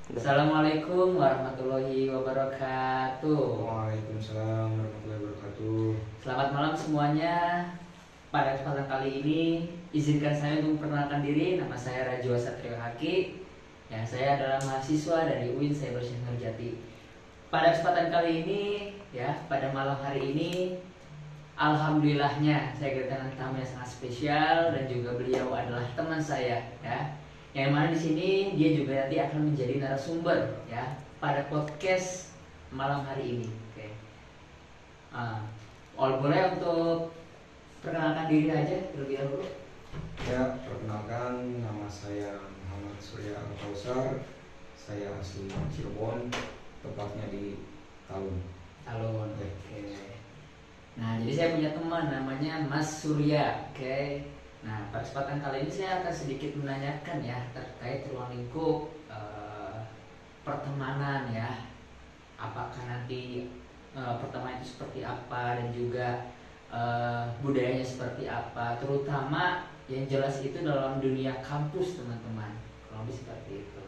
Assalamualaikum warahmatullahi wabarakatuh. Waalaikumsalam warahmatullahi wabarakatuh. Selamat malam semuanya. Pada kesempatan kali ini, izinkan saya untuk memperkenalkan diri. Nama saya Rajwa Satrio Haki. Saya adalah mahasiswa dari UIN Cyber Nurjati. Pada kesempatan kali ini, pada malam hari ini, alhamdulillahnya saya kedatangan tamu yang sangat spesial dan juga beliau adalah teman saya, Yang mana di sini dia juga nanti akan menjadi narasumber pada podcast malam hari ini. Oke. Boleh untuk perkenalkan diri aja terlebih dahulu. Ya, perkenalkan nama saya Muhammad Surya Al-Kausar. Saya asli Cirebon, tepatnya di Talun. Talun. Oke. Nah, jadi saya punya teman namanya Mas Surya. Oke. Nah, pada kesempatan kali ini saya akan sedikit menanyakan terkait ruang lingkup pertemanan Apakah nanti pertemanan itu seperti apa dan juga budayanya seperti apa, terutama yang jelas itu dalam dunia kampus teman-teman. Kurang lebih seperti itu.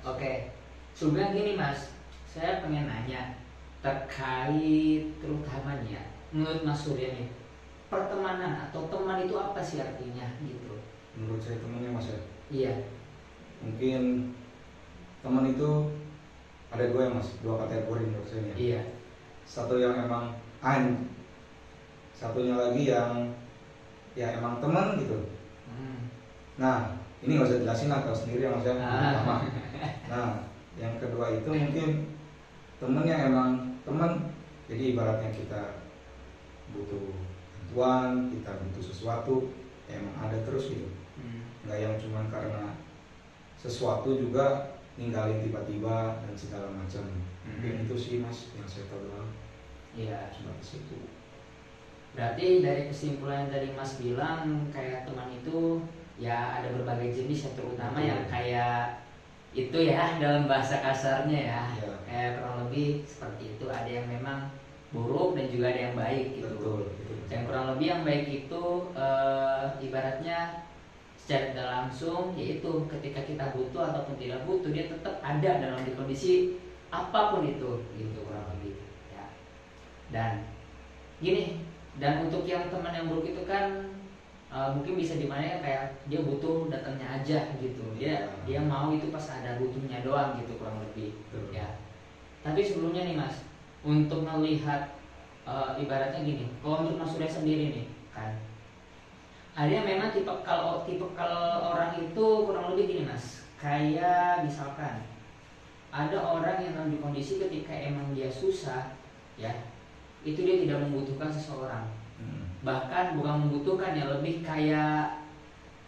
Oke. Sebelumnya gini Mas, saya pengen nanya terkait terutamanya menurut Mas Surya nih, pertemanan atau teman itu apa sih artinya gitu? Menurut saya temannya Mas ya? Iya. Mungkin teman itu ada dua ya Mas, dua kategori menurut saya. Iya. Satu yang emang satunya lagi yang ya emang teman gitu. Nah, ini nggak usah jelasin lah, tahu sendiri yang maksudnya pertama. Nah, yang kedua itu mungkin temen yang emang teman, jadi ibaratnya kita butuh bantuan, kita butuh sesuatu, emang ada terus gitu. Nggak yang cuman karena sesuatu juga ninggalin tiba-tiba dan segala macam. Mungkin itu sih Mas yang saya tahu doang. Iya. Sebatas itu. Berarti dari kesimpulan yang tadi Mas bilang, kayak teman itu ada berbagai jenis terutama yang kayak itu dalam bahasa kasarnya Ya. Kayak kurang lebih seperti itu. Ada yang memang buruk dan juga ada yang baik gitu. Betul. Dan kurang lebih yang baik itu ibaratnya secara tidak langsung, yaitu ketika kita butuh ataupun tidak butuh, dia tetap ada dalam kondisi apapun itu gitu kurang lebih Dan gini, dan untuk yang teman yang buruk itu kan mungkin bisa dimana kayak dia butuh datangnya aja gitu, dia mau itu pas ada butuhnya doang gitu kurang lebih. Tapi sebelumnya nih Mas, untuk melihat ibaratnya gini, kalau untuk Mas Surya sendiri nih kan, ada yang memang tipe kalau orang itu kurang lebih gini Mas, kayak misalkan ada orang yang dalam kondisi ketika emang dia susah itu dia tidak membutuhkan seseorang. Bahkan bukan membutuhkan, lebih kayak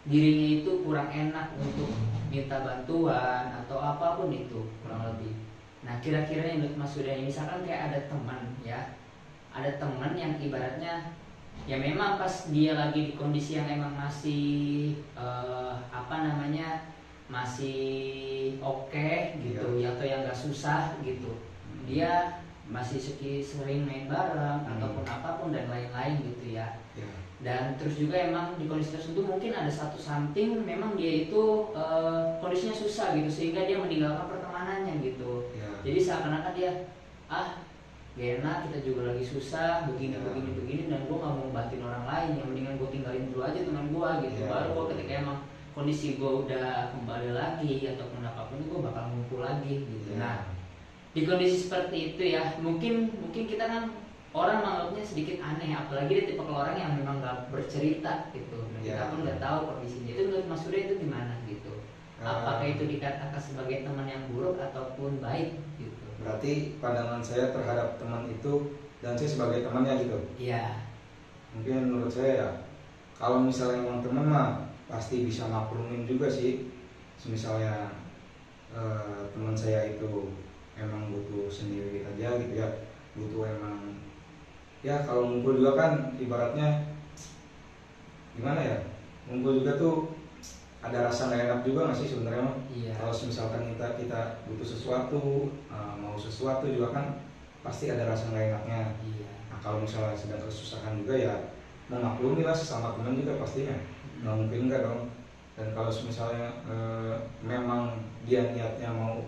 dirinya itu kurang enak untuk minta bantuan atau apapun itu kurang lebih. Nah, kira-kira yang menurut Mas Surya, misalkan kayak ada teman yang ibaratnya memang pas dia lagi di kondisi yang emang masih masih oke gitu atau yang nggak susah gitu, dia masih sering main bareng ataupun apapun dan lain-lain gitu Dan terus juga emang di kondisi tersebut mungkin ada satu something memang dia itu kondisinya susah gitu sehingga dia meninggalkan pertemanannya gitu. Jadi seakan-akan dia gak enak, kita juga lagi susah begini dan gue gak mau bantuin orang lain, yang mendingan gue tinggalin dulu aja teman gue gitu. Baru gue ketika emang kondisi gue udah kembali lagi ataupun apapun, gue bakal ngumpul lagi gitu. Nah, di kondisi seperti itu mungkin kita kan orang menganggapnya sedikit aneh, apalagi dia tipe orang yang memang gak bercerita gitu. Kita pun gak tahu kondisinya. Itu menurut Mas Surya itu gimana gitu? Apakah itu dikatakan sebagai teman yang buruk ataupun baik gitu? Berarti pandangan saya terhadap teman itu dan saya sebagai temannya gitu. Iya. Mungkin menurut saya kalau misalnya emang teman mah pasti bisa maklumin juga sih. Misalnya teman saya itu emang butuh sendiri aja gitu butuh emang kalau ngumpul juga kan ibaratnya gimana ngumpul juga tuh ada rasa nggak enak juga nggak sih sebenarnya Kalau misalkan kita butuh sesuatu, mau sesuatu juga kan pasti ada rasa nggak enaknya. Nah, kalau misalnya sedang kesusahan juga memaklumi lah sesama teman juga pastinya. Nggak mungkin enggak dong. Dan kalau misalnya memang dia niatnya mau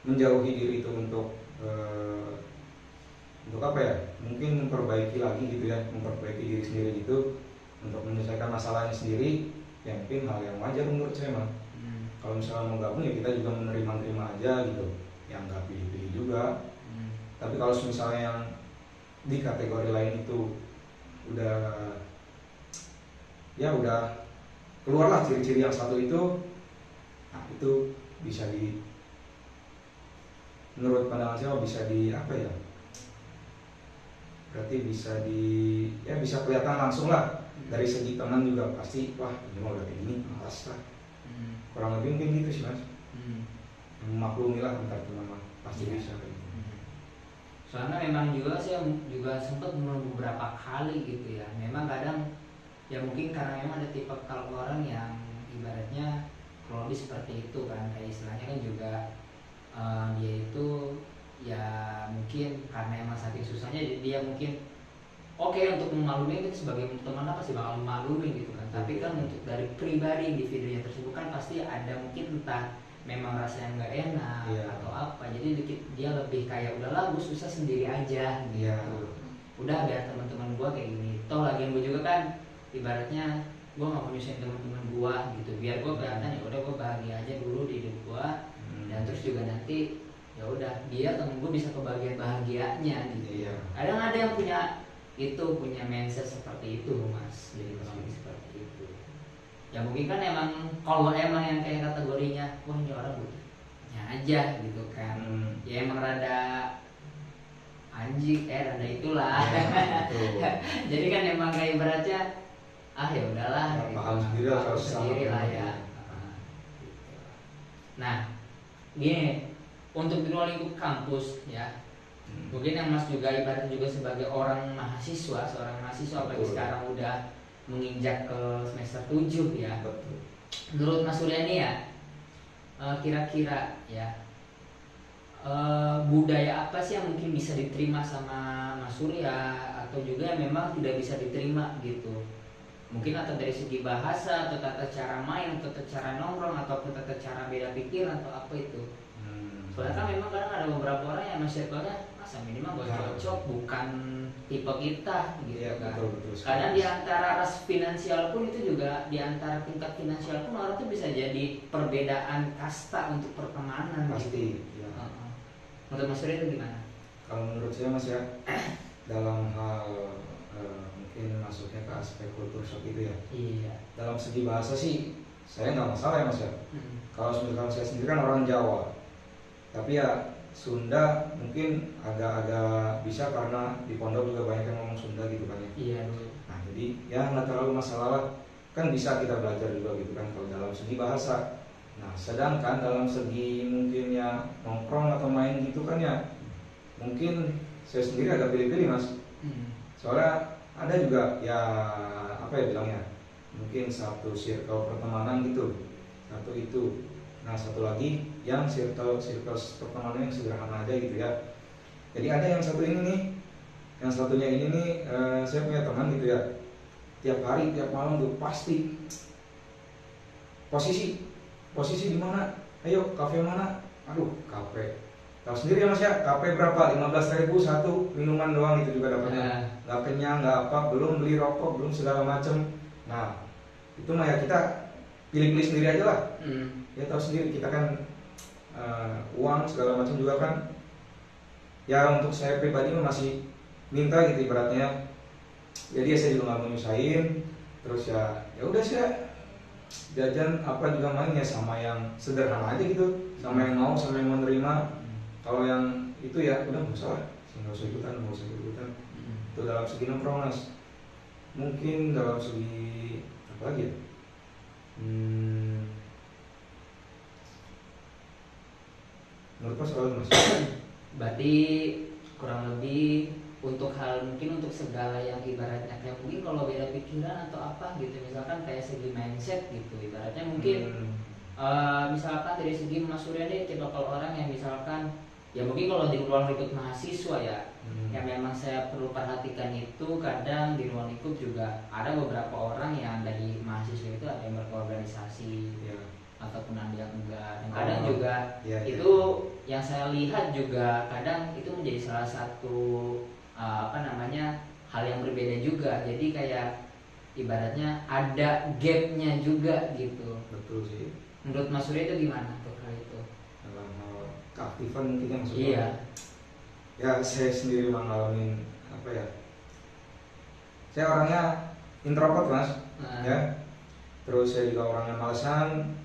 menjauhi diri itu untuk apa ya, mungkin memperbaiki lagi gitu ya, memperbaiki diri sendiri gitu untuk menyelesaikan masalahnya sendiri, ya mungkin hal yang wajar menurut saya mah. Kalau misalnya mau gabung ya kita juga menerima aja gitu, yang nggak pilih-pilih juga. Tapi kalau misalnya yang di kategori lain itu udah keluarlah ciri-ciri yang satu itu, nah itu bisa menurut pandangan saya bisa apa ya, berarti bisa kelihatan langsung lah. Dari segi teman juga pasti, wah ini mau udah kayak gini, malas lah. Kurang lebih mungkin gitu sih mas. Memaklumi lah antar teman pasti bisa kayak gitu. Soalnya memang juga saya juga sempat beberapa kali gitu ya. Memang kadang ya mungkin karena memang ada tipe kalau orang yang ibaratnya kurang lebih seperti itu kan, kayak istilahnya kan juga dia itu ya mungkin karena emang saking susahnya dia mungkin oke untuk memaklumi itu sebagai teman pasti bakal memaklumi gitu kan. Tapi kan untuk dari pribadi individunya tersebut kan pasti ada mungkin entah memang rasanya nggak enak atau apa, jadi dia lebih kayak udahlah gue susah sendiri aja gitu. Udah biar teman-teman gue kayak gini, toh lagian gue juga kan ibaratnya gue nggak mau nyusahin teman-teman gue gitu, biar gue kelihatan ya udah gue bahagia aja dulu di hidup gue. Dan terus juga nanti ya udah biar temen gue bisa kebahagiaan bahagianya gitu. Kadang ada yang punya mindset seperti itu mas, jadi kurang lebih seperti itu. Ya mungkin kan emang kalau emang yang kayak kategorinya wah ini orang butuhnya aja gitu kan, ya emang rada anjing rada itulah jadi kan emang kayak ibaratnya ya udahlah gitu. Paham sendiri lah kalau sendiri lah ya. Nah gini, untuk di luar lingkup kampus ya, mungkin yang mas juga ibaratnya juga sebagai seorang mahasiswa apalagi sekarang udah menginjak ke semester 7 ya. Betul. Menurut Mas Surya nih ya, kira-kira ya budaya apa sih yang mungkin bisa diterima sama Mas Surya atau juga yang memang tidak bisa diterima gitu? Mungkin atau dari segi bahasa atau tata cara main atau tata cara nongkrong ataupun tata cara beda pikiran atau apa itu? Soalnya kan memang kadang ada beberapa orang yang circle-nya masa minimal gak cocok, bukan tipe kita gitu kan. Betul. Kadang di antara ras finansial pun itu juga, di antara tingkat finansial pun orang tuh bisa jadi perbedaan kasta untuk pertemanan pasti gitu. Ya. Menurut Mas Surya itu gimana? Kalau menurut saya mas ya, dalam hal mungkin masuknya ke aspek kultur shock itu ya. Iya. Dalam segi bahasa sih saya nggak masalah ya mas ya. Kalau misalkan saya sendiri kan orang Jawa, tapi ya Sunda mungkin agak-agak bisa karena di pondok juga banyak yang ngomong Sunda gitu kan ya. Iya. Nah jadi ya nggak terlalu masalah, kan bisa kita belajar juga gitu kan kalau dalam segi bahasa. Nah sedangkan dalam segi mungkin ya nongkrong atau main gitu kan ya, mungkin saya sendiri agak pilih-pilih mas. Soalnya ada juga ya apa ya bilangnya, mungkin satu circle pertemanan gitu, satu itu. Nah satu lagi yang circle pertemanan yang sederhana aja gitu ya. Jadi ada yang satu ini nih, yang satunya ini nih saya punya teman gitu ya, tiap hari tiap malam tuh pasti posisi di mana, ayo kafe mana, aduh kafe tahu sendiri ya mas ya, kafe berapa, 15.000 satu minuman doang itu juga dapatnya, nggak kenyang nggak apa, belum beli rokok belum segala macem. Nah itu mah ya kita pilih-pilih sendiri aja lah. Ya tahu sendiri kita kan uang segala macam juga kan ya, untuk saya pribadi masih minta gitu ibaratnya. Jadi ya saya juga nggak mau nyusahin, terus ya udah sih jajan apa juga main ya sama yang sederhana aja gitu, sama yang mau sama yang mau nerima. Kalau yang itu ya udah nggak usah ikutan. Itu dalam segi nongkrong mas. Mungkin dalam segi apa lagi ya, menurut Mas soal mas. Berarti kurang lebih untuk hal mungkin untuk segala yang ibaratnya kayak mungkin kalau beda pikiran atau apa gitu, misalkan kayak segi mindset gitu ibaratnya mungkin misalkan dari segi Mas Surya nih tipe kalau orang yang misalkan ya mungkin kalau di ruang lingkup mahasiswa ya yang memang saya perlu perhatikan itu kadang di ruang lingkup juga ada beberapa orang yang dari mahasiswa itu ada yang berorganisasi ataupun ada yang enggak. Dan kadang juga iya, itu yang saya lihat juga kadang itu menjadi salah satu hal yang berbeda juga. Jadi kayak ibaratnya ada gapnya juga gitu. betul sih. Menurut Mas Surya itu gimana tuh hal itu? Dalam hal keaktifan mungkin ya maksudnya. Iya. Ya saya sendiri mengalami apa ya, saya orangnya introvert mas, ya. Terus saya juga orangnya malesan.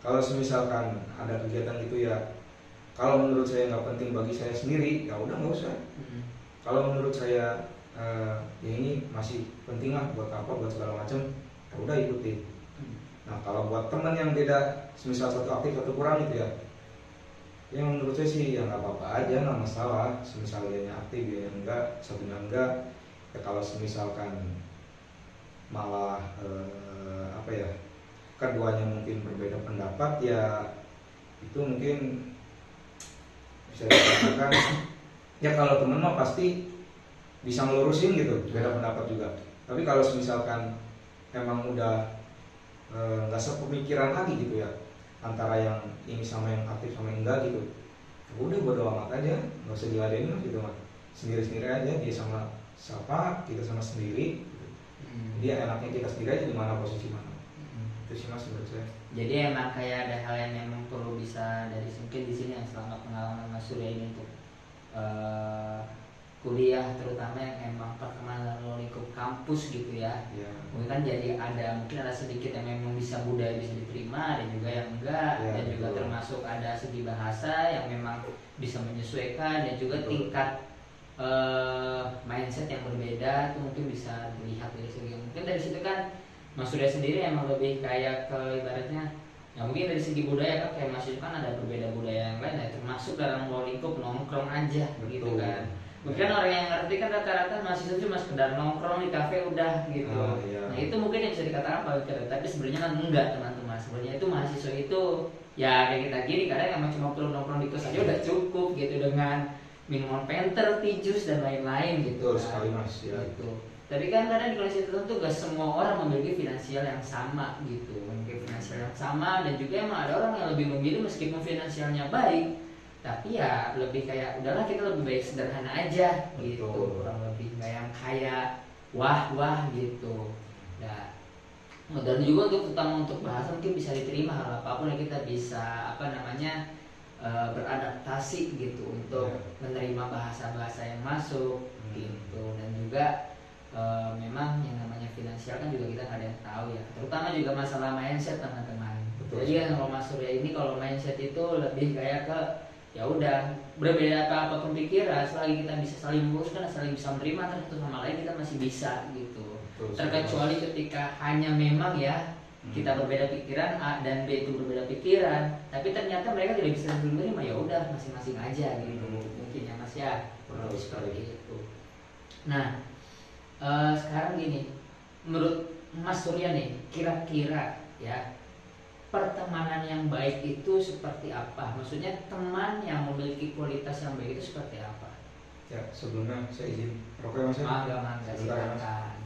Kalau misalkan ada kegiatan gitu ya, kalau menurut saya nggak penting bagi saya sendiri, ya udah nggak usah. Kalau menurut saya ya ini masih penting lah buat apa, buat segala macam, ya udah ikuti. Nah kalau buat teman yang beda, semisal satu aktif satu kurang gitu ya, yang menurut saya sih ya nggak apa-apa aja, nggak masalah. Semisal dia aktif dia enggak, satunya enggak, ya kalau semisalkan malah apa ya, keduanya mungkin berbeda pendapat, ya itu mungkin bisa dikatakan ya kalau temen mah pasti bisa ngelurusin gitu, beda pendapat juga. Tapi kalau misalkan emang udah nggak sepemikiran lagi gitu ya, antara yang ini sama yang aktif sama yang enggak gitu, udah bodo amat aja, nggak usah diladenin gitu mah, sendiri-sendiri aja, dia sama siapa, kita sama sendiri gitu. Dia enaknya kita sendiri aja di mana posisi mana. Itu sih mas menurut saya. Jadi emang kayak ada hal yang memang perlu bisa dari mungkin di sini yang selama pengalaman Mas Surya ini untuk kuliah, terutama yang emang pertemanan lingkup kampus gitu ya. Mungkin kan jadi mungkin ada sedikit yang memang bisa budaya bisa diterima, ada juga yang enggak, dan juga termasuk ada segi bahasa yang memang bisa menyesuaikan, dan juga tingkat mindset yang berbeda itu mungkin bisa dilihat dari segi, mungkin dari situ kan Mas Surya sendiri emang lebih kayak ke ibaratnya ya mungkin dari segi budaya kan kayak Mas Yusuf kan ada berbeda budaya yang lain, ya termasuk dalam lingkup nongkrong aja. Betul. Gitu kan. Mungkin orang yang ngerti kan rata-rata Mas Yusuf cuma sekedar nongkrong di kafe udah gitu. Nah itu mungkin yang bisa dikatakan paling, tapi sebenarnya kan enggak teman-teman. Sebenarnya itu mahasiswa itu ya kayak kita gini kadang emang cuma perlu nongkrong di kos aja udah cukup gitu, dengan minuman penter, jus dan lain-lain gitu. Betul sekali mas ya. Gitu. Tapi kan kadang di kondisi tertentu gak semua orang memiliki finansial yang sama gitu, memiliki finansial yang sama, dan juga emang ada orang yang lebih memilih meskipun finansialnya baik, tapi ya lebih kayak udahlah kita lebih baik sederhana aja. Betul. Gitu, kurang lebih nggak yang kayak wah gitu. Nah, dan juga untuk bahasa mungkin bisa diterima hal apapun yang kita bisa beradaptasi gitu untuk menerima bahasa-bahasa yang masuk gitu. Dan juga memang yang namanya finansial kan juga kita nggak ada yang tahu ya, terutama juga masalah mindset teman-teman. Jadi kan kalau Mas Surya ini kalau mindset itu lebih kayak ke ya udah berbeda apapun pikiran, selagi kita bisa saling meluruskan, saling bisa menerima kan satu sama lain, kita masih bisa gitu. Terkecuali ketika hanya memang ya kita berbeda pikiran, A dan B itu berbeda pikiran, tapi ternyata mereka tidak bisa saling menerima, ya udah masing-masing aja gitu. Mungkin ya Mas ya, kurang lebih seperti itu. Nah, sekarang gini, menurut Mas Surya nih, kira-kira ya pertemanan yang baik itu seperti apa? Maksudnya teman yang memiliki kualitas yang baik itu seperti apa? Ya sebelumnya saya izin rokok mas ya. Mangga silakan.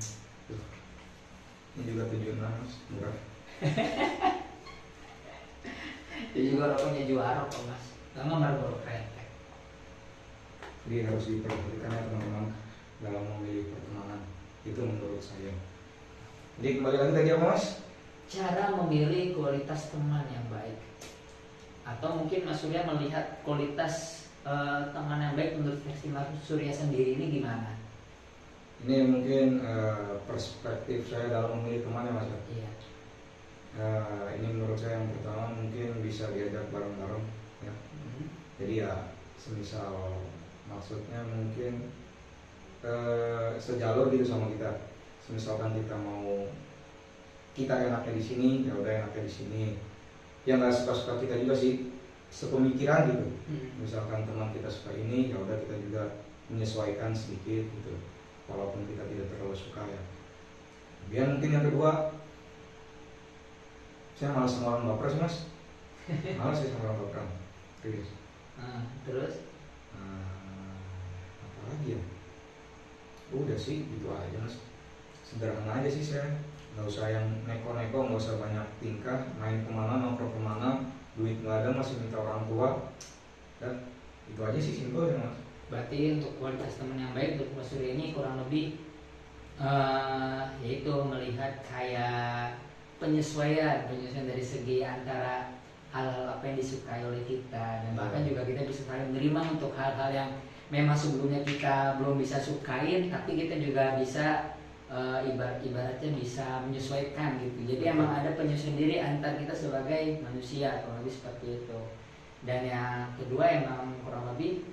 Ini juga tujuan mas, murah. Itu juga rokoknya juara kok mas, nggak baru kretek. Jadi harus diperhatikan ya teman-teman dalam memilih pertemanan, itu menurut saya. Jadi kembali lagi tadi apa mas? Cara memilih kualitas teman yang baik, atau mungkin Mas Surya melihat kualitas teman yang baik menurut versi Mas Surya sendiri ini gimana? Ini mungkin perspektif saya dalam memilih teman ya mas. Iya. Ini menurut saya yang pertama mungkin bisa diajak bareng-bareng ya. Jadi ya semisal maksudnya mungkin sejalur gitu sama kita. Misalkan kita enaknya di sini, ya udah enaknya di sini. Yang nggak suka-suka kita juga sih, sepemikiran gitu. Misalkan teman kita suka ini, ya udah kita juga menyesuaikan sedikit gitu. Walaupun kita tidak terlalu suka ya. Kemudian mungkin yang kedua, saya malas sama orang baper sih mas. Malas sih sama orang baper. Terus? Apa lagi ya? Udah sih gitu aja mas, sederhana aja sih saya nggak usah yang neko-neko, nggak usah banyak tingkah, main kemana, nongkrong kemana, duit nggak ada masih minta orang tua. Dan itu aja sih, simpel ya mas. Berarti untuk kualitas teman yang baik untuk Mas Surya ini kurang lebih yaitu melihat kayak penyesuaian dari segi antara hal-hal apa yang disukai oleh kita, dan bahkan juga kita bisa saling menerima untuk hal-hal yang memang sebelumnya kita belum bisa sukain, tapi kita juga bisa ibaratnya bisa menyesuaikan gitu. Jadi emang ada penyesuaian diri antar kita sebagai manusia, kurang lebih seperti itu. Dan yang kedua emang kurang lebih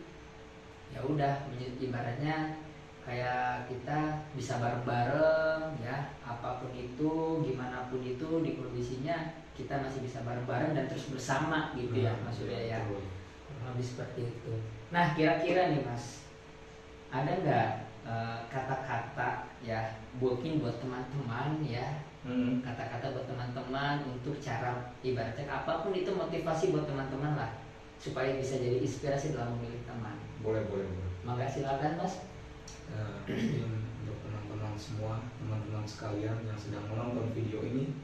ya udah ibaratnya kayak kita bisa bareng-bareng ya, apapun itu, gimana pun itu, di kondisinya kita masih bisa bareng-bareng dan terus bersama gitu ya Mas Surya ya. Kurang lebih seperti itu. Nah kira-kira nih Mas, ada nggak kata-kata ya mungkin buat teman-teman ya, kata-kata buat teman-teman untuk cara ibaratnya apapun itu motivasi buat teman-teman lah, supaya bisa jadi inspirasi dalam memilih teman. Boleh. Maka silakan Mas. Mungkin untuk teman-teman semua, teman-teman sekalian yang sedang menonton video ini,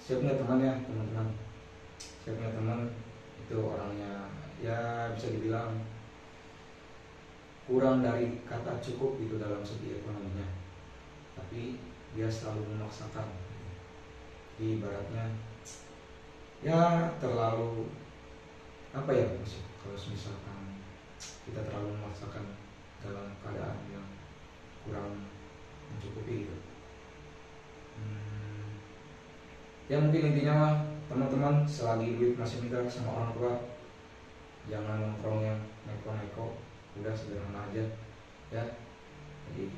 siap nggak teman ya teman-teman? Siap nggak teman itu orangnya ya bisa dibilang kurang dari kata cukup gitu dalam segi ekonominya, tapi dia selalu memaksakan. Ibaratnya ya terlalu apa ya mas, kalau misalkan kita terlalu memaksakan dalam keadaan yang kurang mencukupi gitu. Ya mungkin intinya mah teman-teman, selagi duit masih minta sama orang tua, jangan nongkrong yang neko-neko, udah sederhana aja ya. Jadi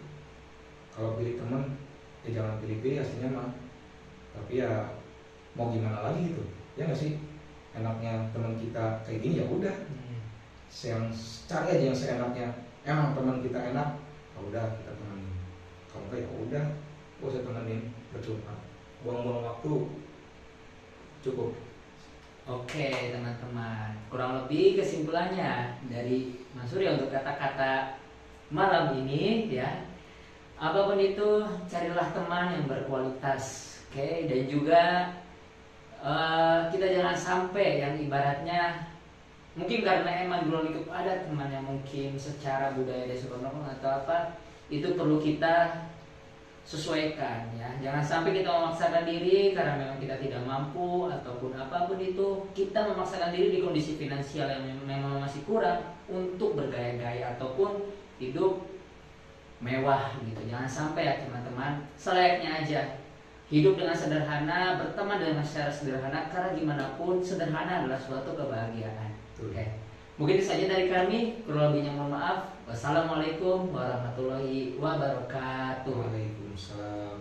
kalau pilih teman ya jangan pilih-pilih aslinya mah, tapi ya mau gimana lagi gitu ya nggak sih. Enaknya teman kita kayak gini ya udah, yang cari aja yang seenaknya. Emang teman kita enak, ya udah kita temenin. Kalau enggak ya udah, gak usah temenin, percuma, buang-buang waktu, cukup. Oke teman-teman, kurang lebih kesimpulannya dari Mas Surya untuk kata-kata malam ini ya, apapun itu carilah teman yang berkualitas, oke. Dan juga kita jangan sampai yang ibaratnya mungkin karena emang belum itu ada teman yang mungkin secara budaya Desurono atau apa, itu perlu kita sesuaikan ya. Jangan sampai kita memaksakan diri karena memang kita tidak mampu ataupun apapun itu, kita memaksakan diri di kondisi finansial yang memang masih kurang untuk bergaya-gaya ataupun hidup mewah gitu. Jangan sampai ya teman-teman, selayaknya aja hidup dengan sederhana, berteman dengan secara sederhana, karena gimana pun sederhana adalah suatu kebahagiaan. Oke. Mungkin itu saja dari kami, kurang lebihnya mohon maaf. Wassalamualaikum warahmatullahi wabarakatuh. Waalaikumsalam.